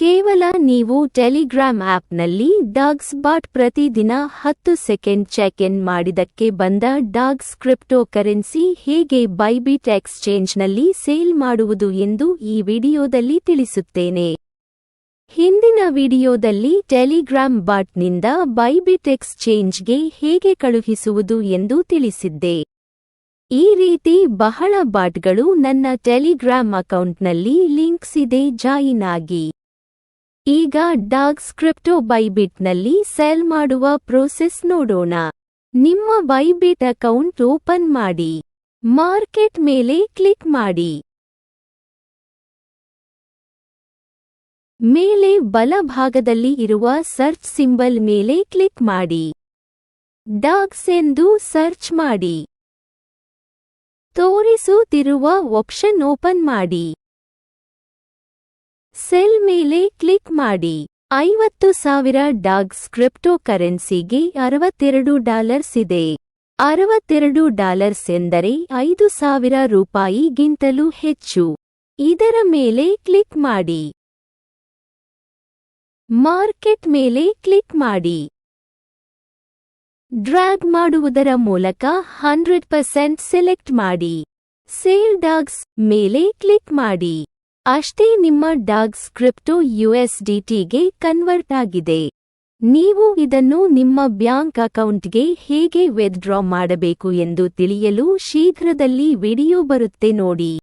ಕೇವಲ ನೀವು ಟೆಲಿಗ್ರಾಮ್ ಆಪ್ನಲ್ಲಿ ಡಾಗ್ಸ್ ಬಾಟ್ ಪ್ರತಿದಿನ 10 ಸೆಕೆಂಡ್ ಚೆಕ್ ಇನ್ ಮಾಡಿದಕ್ಕೆ ಬಂದ ಡಾಗ್ಸ್ ಕ್ರಿಪ್ಟೋಕರೆನ್ಸಿ ಹೇಗೆ ಬೈಬಿಟ್ ಎಕ್ಸ್ಚೇಂಜ್ನಲ್ಲಿ ಸೇಲ್ ಮಾಡುವುದು ಎಂದು ಈ ವಿಡಿಯೋದಲ್ಲಿ ತಿಳಿಸುತ್ತೇನೆ. ಹಿಂದಿನ ವಿಡಿಯೋದಲ್ಲಿ ಟೆಲಿಗ್ರಾಮ್ ಬಾಟ್ನಿಂದ ಬೈಬಿಟ್ ಎಕ್ಸ್ಚೇಂಜ್ಗೆ ಹೇಗೆ ಕಳುಹಿಸುವುದು ಎಂದು ತಿಳಿಸಿದ್ದೆ. ಈ ರೀತಿ ಬಹಳ ಬಾಟ್ಗಳು ನನ್ನ ಟೆಲಿಗ್ರಾಮ್ ಅಕೌಂಟ್ನಲ್ಲಿ ಲಿಂಕ್ಸ್ ಇದೆ, ಜಾಯಿನ್ ಆಗಿ. ಈಗ ಡಾಗ್ಸ್ ಕ್ರಿಪ್ಟೋ ಬೈಬಿಟ್ನಲ್ಲಿ ಸೆಲ್ ಮಾಡುವ ಪ್ರೋಸೆಸ್ ನೋಡೋಣ. ನಿಮ್ಮ ಬೈಬಿಟ್ ಅಕೌಂಟ್ ಓಪನ್ ಮಾಡಿ. ಮಾರ್ಕೆಟ್ ಮೇಲೆ ಕ್ಲಿಕ್ ಮಾಡಿ. ಮೇಲೆ ಬಲಭಾಗದಲ್ಲಿ ಇರುವ ಸರ್ಚ್ ಸಿಂಬಲ್ ಮೇಲೆ ಕ್ಲಿಕ್ ಮಾಡಿ. ಡಾಗ್ಸ್ ಎಂದು ಸರ್ಚ್ ಮಾಡಿ. ತೋರಿಸುತ್ತಿರುವ ಆಪ್ಷನ್ ಓಪನ್ ಮಾಡಿ. ಸೆಲ್ ಮೇಲೆ ಕ್ಲಿಕ್ ಮಾಡಿ. $50,000 ಡಾಗ್ಸ್ ಕ್ರಿಪ್ಟೋಕರೆನ್ಸಿಗೆ $62 ಇದೆ. $62 ಎಂದರೆ $5,000 ಹೆಚ್ಚು. ಇದರ ಮೇಲೆ ಕ್ಲಿಕ್ ಮಾಡಿ. ಮಾರ್ಕೆಟ್ ಮೇಲೆ ಕ್ಲಿಕ್ ಮಾಡಿ. ಡ್ರ್ಯಾಗ್ ಮಾಡುವುದರ ಮೂಲಕ 100% ಸೆಲೆಕ್ಟ್ ಮಾಡಿ. ಸೇಲ್ ಡಾಗ್ಸ್ ಮೇಲೆ ಕ್ಲಿಕ್ ಮಾಡಿ. ಅಷ್ಟೇ, ನಿಮ್ಮ ಡಾಗ್ಸ್ ಕ್ರಿಪ್ಟೋ USDTಗೆ ಕನ್ವರ್ಟ್ ಆಗಿದೆ. ನೀವು ಇದನ್ನು ನಿಮ್ಮ ಬ್ಯಾಂಕ್ ಅಕೌಂಟ್ಗೆ ಹೇಗೆ ವಿತ್ಡ್ರಾ ಮಾಡಬೇಕು ಎಂದು ತಿಳಿಯಲು ಶೀಘ್ರದಲ್ಲಿ ವಿಡಿಯೋ ಬರುತ್ತೆ ನೋಡಿ.